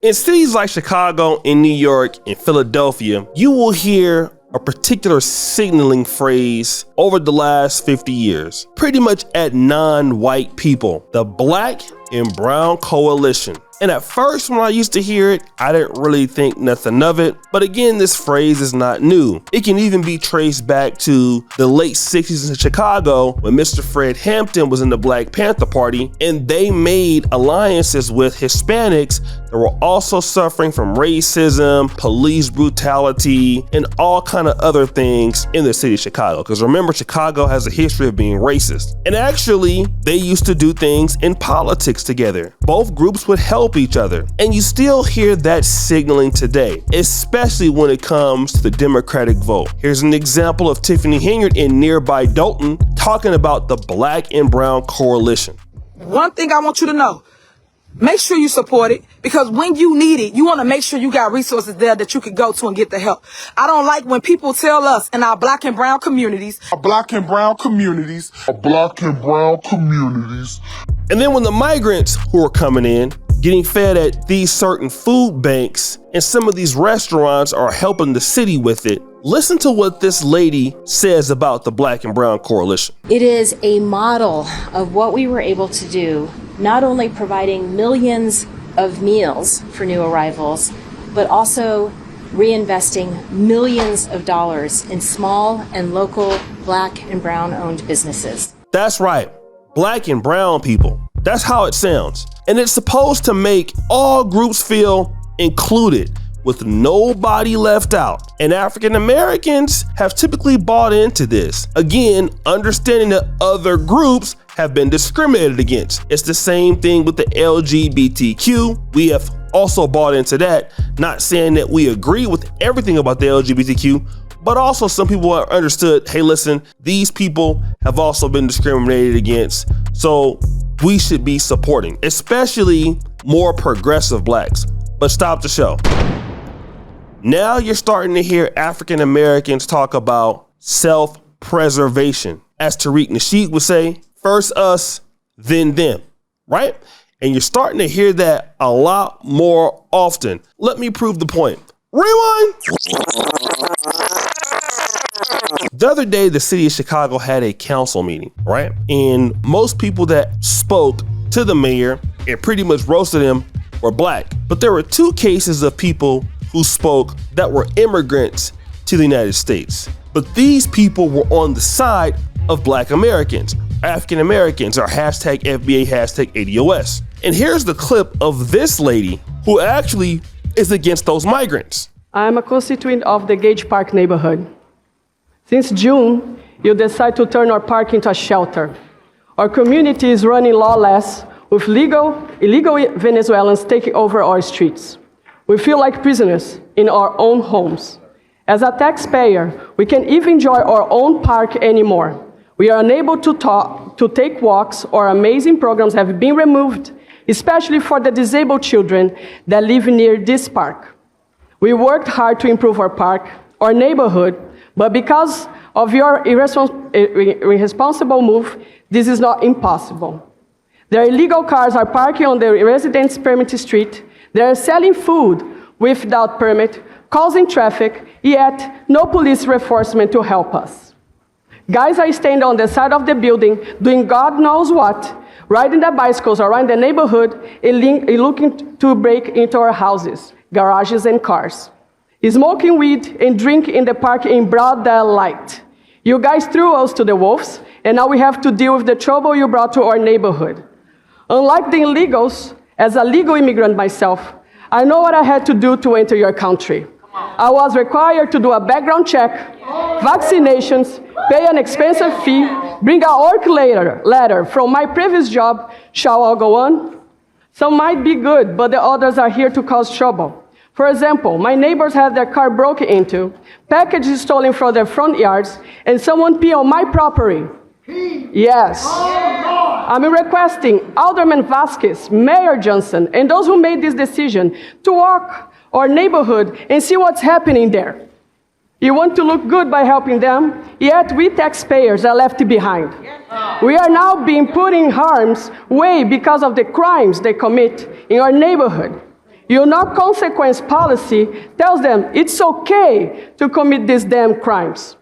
In cities like Chicago, in New York, and Philadelphia, you will hear a particular signaling phrase over the last 50 years, pretty much at non-white people, the Black and Brown Coalition. And at first, when I used to hear it, I didn't really think nothing of it. But again, this phrase is not new. It can even be traced back to the late 60s in Chicago when Mr. Fred Hampton was in the Black Panther Party, and they made alliances with Hispanics that were also suffering from racism, police brutality, and all kind of other things in the city of Chicago. Because remember, Chicago has a history of being racist. And actually, they used to do things in politics together. Both groups would help each other. And you still hear that signaling today, especially when it comes to the Democratic vote. Here's an example of Tiffany Henyard in nearby Dalton talking about the Black and Brown Coalition. One thing I want you to know, make sure you support it, because when you need it, you want to make sure you got resources there that you can go to and get the help. I don't like when people tell us in our Black and Brown communities, and then when the migrants who are coming in, getting fed at these certain food banks, and some of these restaurants are helping the city with it, listen to what this lady says about the Black and Brown Coalition. It is a model of what we were able to do, not only providing millions of meals for new arrivals, but also reinvesting millions of dollars in small and local Black and Brown owned businesses. That's right, Black and Brown people. That's how it sounds. And it's supposed to make all groups feel included, with nobody left out. And African Americans have typically bought into this. Again, understanding that other groups have been discriminated against. It's the same thing with the LGBTQ. We have also bought into that, not saying that we agree with everything about the LGBTQ, but also some people have understood, hey, listen, these people have also been discriminated against. So we should be supporting, especially more progressive Blacks. But stop the show. Now you're starting to hear African Americans talk about self-preservation. As Tariq Nasheed would say, first us, then them, right? And you're starting to hear that a lot more often. Let me prove the point. Rewind. The other day, the city of Chicago had a council meeting, right? And most people that spoke to the mayor and pretty much roasted him were Black. But there were two cases of people who spoke that were immigrants to the United States. But these people were on the side of Black Americans, African Americans, or hashtag FBA, hashtag ADOS. And here's the clip of this lady who actually is against those migrants. I'm a constituent of the Gage Park neighborhood. Since June, you decide to turn our park into a shelter. Our community is running lawless with illegal Venezuelans taking over our streets. We feel like prisoners in our own homes. As a taxpayer, we can't even enjoy our own park anymore. We are unable to take walks. Our amazing programs have been removed, especially for the disabled children that live near this park. We worked hard to improve our park, our neighborhood, but because of your irresponsible move, this is not impossible. Their illegal cars are parking on the residents' permit street. They are selling food without permit, causing traffic, yet no police reinforcement to help us. Guys are standing on the side of the building, doing God knows what, riding their bicycles around the neighborhood and looking to break into our houses, garages, and cars. Smoking weed and drinking in the park in broad daylight. You guys threw us to the wolves, and now we have to deal with the trouble you brought to our neighborhood. Unlike the illegals, as a legal immigrant myself, I know what I had to do to enter your country. I was required to do a background check, vaccinations, pay an expensive fee, bring a work letter from my previous job. Shall I go on? Some might be good, but the others are here to cause trouble. For example, my neighbors had their car broken into, packages stolen from their front yards, and someone pee on my property. Yes. I'm requesting Alderman Vasquez, Mayor Johnson, and those who made this decision to walk our neighborhood and see what's happening there. You want to look good by helping them, yet we taxpayers are left behind. We are now being put in harm's way because of the crimes they commit in our neighborhood. Your no-consequence policy tells them it's okay to commit these damn crimes.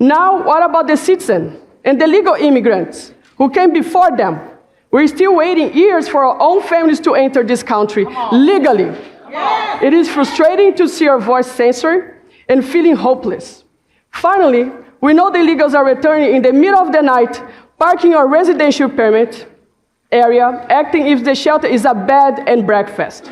Now, what about the citizen and the legal immigrants who came before them? We're still waiting years for our own families to enter this country legally. It is frustrating to see our voice censored and feeling hopeless. Finally, we know the illegals are returning in the middle of the night, parking our residential permit area, acting if the shelter is a bed and breakfast.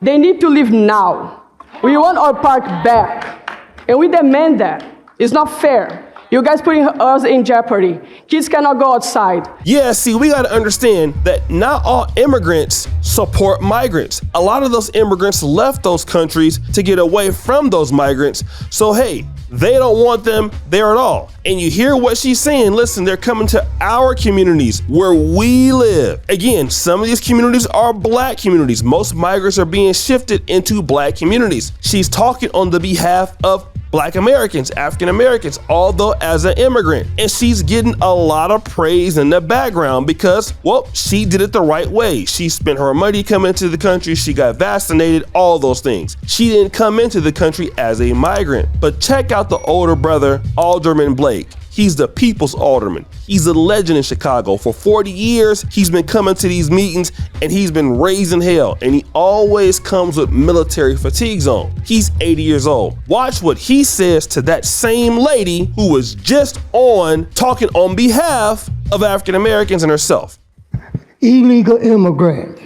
They need to leave now. We want our park back, and we demand that. It's not fair. You guys putting us in jeopardy. Kids cannot go outside. Yeah, see, we got to understand that not all immigrants support migrants. A lot of those immigrants left those countries to get away from those migrants. So, hey, they don't want them there at all. And you hear what she's saying. Listen, they're coming to our communities where we live. Again, some of these communities are black communities. Most migrants are being shifted into black communities. She's talking on the behalf of Black Americans, African Americans, although as an immigrant. And she's getting a lot of praise in the background because, well, she did it the right way. She spent her money coming into the country. She got vaccinated, all those things. She didn't come into the country as a migrant. But check out the older brother, Alderman Blake. He's the people's alderman. He's a legend in Chicago. For 40 years, he's been coming to these meetings and he's been raising hell. And he always comes with military fatigues on. He's 80 years old. Watch what he says to that same lady who was just on talking on behalf of African Americans and herself. Illegal immigrants.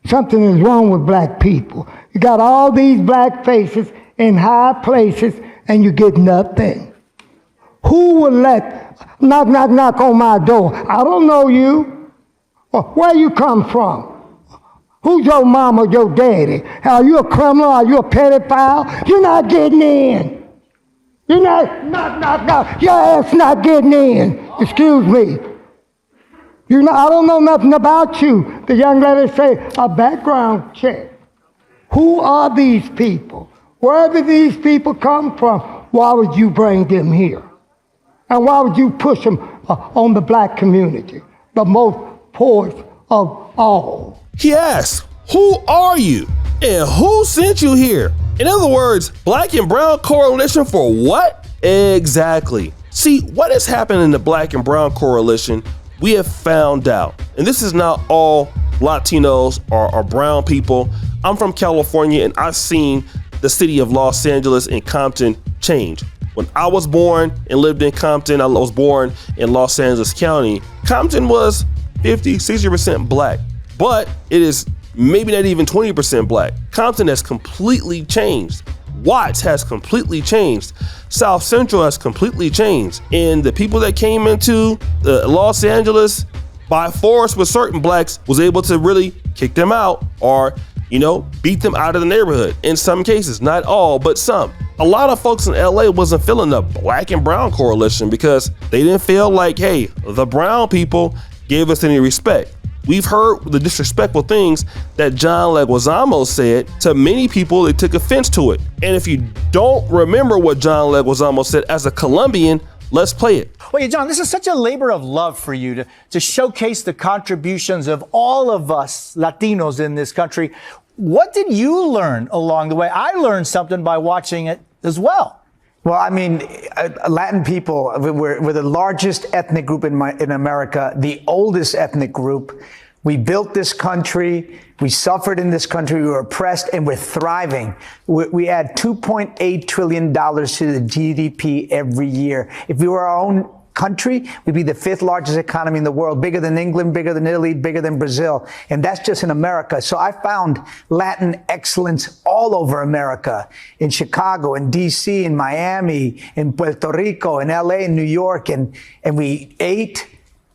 Something is wrong with black people. You got all these black faces in high places and you get nothing. Who will let knock on my door? I don't know you. Where you come from? Who's your mama, your daddy? Are you a criminal? Are you a pedophile? You're not getting in. You're not, knock. Your ass not getting in. Excuse me. I don't know nothing about you. The young lady say, a background check. Who are these people? Where did these people come from? Why would you bring them here? And why would you push them on the black community, the most poorest of all? He asks, who are you? And who sent you here? In other words, black and brown coalition for what? Exactly. See, what has happened in the black and brown coalition, we have found out. And this is not all Latinos or brown people. I'm from California and I've seen the city of Los Angeles and Compton change. When I was born and lived in Compton, I was born in Los Angeles County. Compton was 50, 60% black, but it is maybe not even 20% black. Compton has completely changed. Watts has completely changed. South Central has completely changed. And the people that came into Los Angeles by force with certain blacks was able to really kick them out or beat them out of the neighborhood. In some cases, not all, but some. A lot of folks in LA wasn't feeling the black and brown coalition because they didn't feel like, hey, the brown people gave us any respect. We've heard the disrespectful things that John Leguizamo said to many people. They took offense to it. And if you don't remember what John Leguizamo said as a Colombian, let's play it. Well, John, this is such a labor of love for you to showcase the contributions of all of us Latinos in this country. What did you learn along the way? I learned something by watching it as well. Well, I mean, Latin people, we're the largest ethnic group in America, the oldest ethnic group. We built this country. We suffered in this country. We were oppressed, and we're thriving. We add $2.8 trillion to the GDP every year. If we were our own country, we'd be the 5th largest economy in the world, bigger than England, bigger than Italy, bigger than Brazil. And that's just in America. So I found Latin excellence all over America, in Chicago, in DC, in Miami, in Puerto Rico, in LA, in New York. And we ate,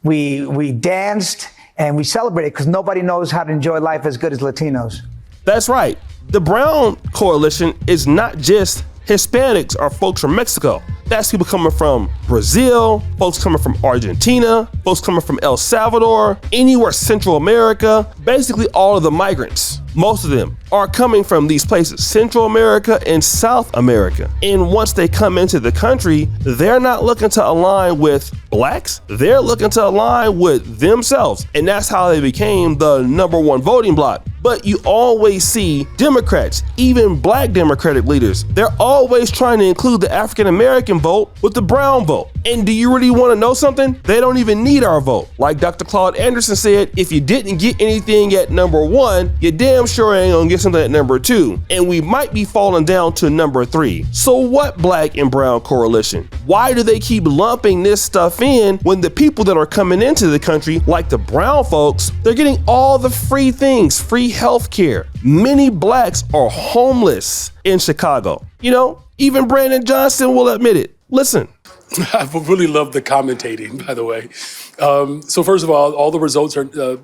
we danced, and we celebrated because nobody knows how to enjoy life as good as Latinos. That's right. The Brown Coalition is not just Hispanics or folks from Mexico. That's people coming from Brazil, folks coming from Argentina, folks coming from El Salvador, anywhere Central America, basically all of the migrants. most of them are coming from these places, Central America and South America. And once they come into the country, they're not looking to align with blacks, they're looking to align with themselves. And that's how they became the #1 voting bloc. But you always see Democrats, even black Democratic leaders, they're always trying to include the African American vote with the brown vote. And do you really want to know something? They don't even need our vote. Like Dr. Claude Anderson said, if you didn't get anything at #1, you damn sure ain't gonna get something at #2. And we might be falling down to #3. So what, black and brown coalition? Why do they keep lumping this stuff in when the people that are coming into the country, like the brown folks, they're getting all the free things, free healthcare. Many blacks are homeless in Chicago. You know, even Brandon Johnson will admit it. Listen. I really love the commentating, by the way. So first of all the results are, the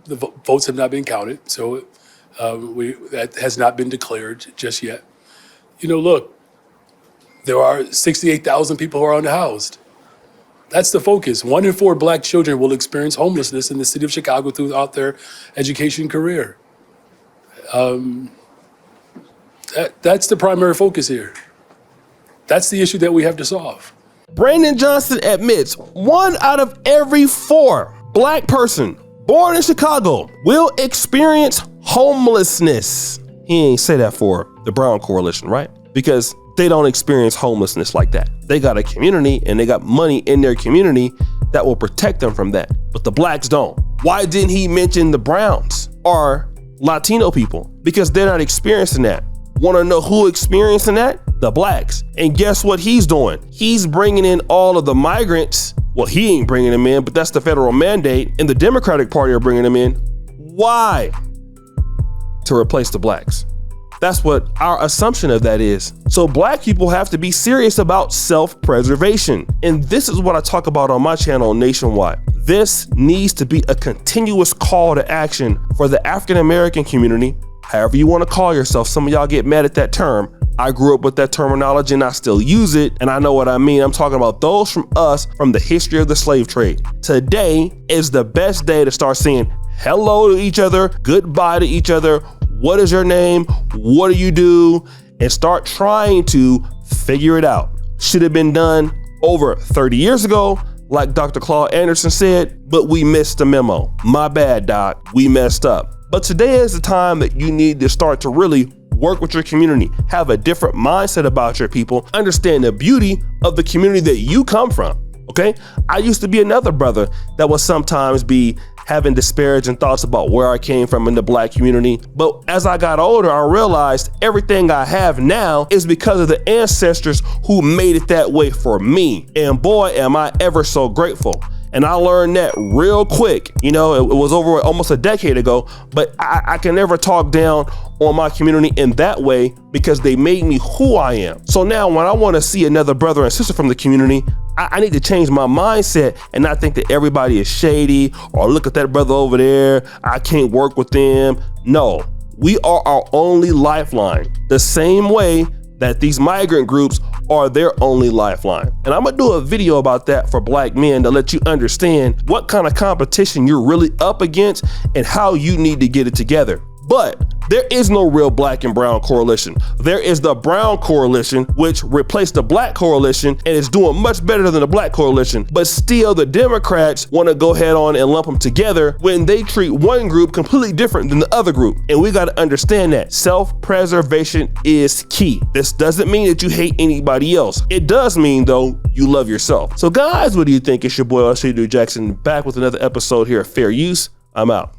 votes have not been counted. So that has not been declared just yet. You know, look, there are 68,000 people who are unhoused. That's the focus. 1 in 4 black children will experience homelessness in the city of Chicago throughout their education career. That's the primary focus here. That's the issue that we have to solve. Brandon Johnson admits 1 out of every 4 black person born in Chicago will experience homelessness. He ain't say that for the Brown Coalition, right? Because they don't experience homelessness like that. They got a community and they got money in their community that will protect them from that. But the blacks don't. Why didn't he mention the Browns or Latino people? Because they're not experiencing that. Want to know who experiencing that? The blacks. And guess what he's doing? He's bringing in all of the migrants. Well, he ain't bringing them in, but that's the federal mandate, and the Democratic Party are bringing them in. Why? To replace the blacks. That's what our assumption of that is. So black people have to be serious about self-preservation. And this is what I talk about on my channel nationwide. This needs to be a continuous call to action for the African American community, however you want to call yourself. Some of y'all get mad at that term. I grew up with that terminology and I still use it, and I know what I mean. I'm talking about those from us from the history of the slave trade. Today is the best day to start saying hello to each other, goodbye to each other. What is your name? What do you do? And start trying to figure it out. Should have been done over 30 years ago, like Dr. Claude Anderson said, but we missed the memo. My bad, Doc. We messed up. But today is the time that you need to start to really work with your community, have a different mindset about your people, understand the beauty of the community that you come from, okay? I used to be another brother that would sometimes be having disparaging thoughts about where I came from in the black community. But as I got older, I realized everything I have now is because of the ancestors who made it that way for me. And boy, am I ever so grateful. And I learned that real quick. You know, it was over almost a decade ago, but I can never talk down on my community in that way because they made me who I am. So now when I want to see another brother and sister from the community, I need to change my mindset and not think that everybody is shady or look at that brother over there, I can't work with them. No, we are our only lifeline. The same way that these migrant groups are their only lifeline. And I'm gonna do a video about that for black men to let you understand what kind of competition you're really up against and how you need to get it together. But there is no real black and brown coalition. There is the brown coalition, which replaced the black coalition and is doing much better than the black coalition. But still, the Democrats want to go ahead on and lump them together when they treat one group completely different than the other group. And we got to understand that self-preservation is key. This doesn't mean that you hate anybody else. It does mean, though, you love yourself. So guys, what do you think? It's your boy, Alshadu Jackson, back with another episode here of Fair Use. I'm out.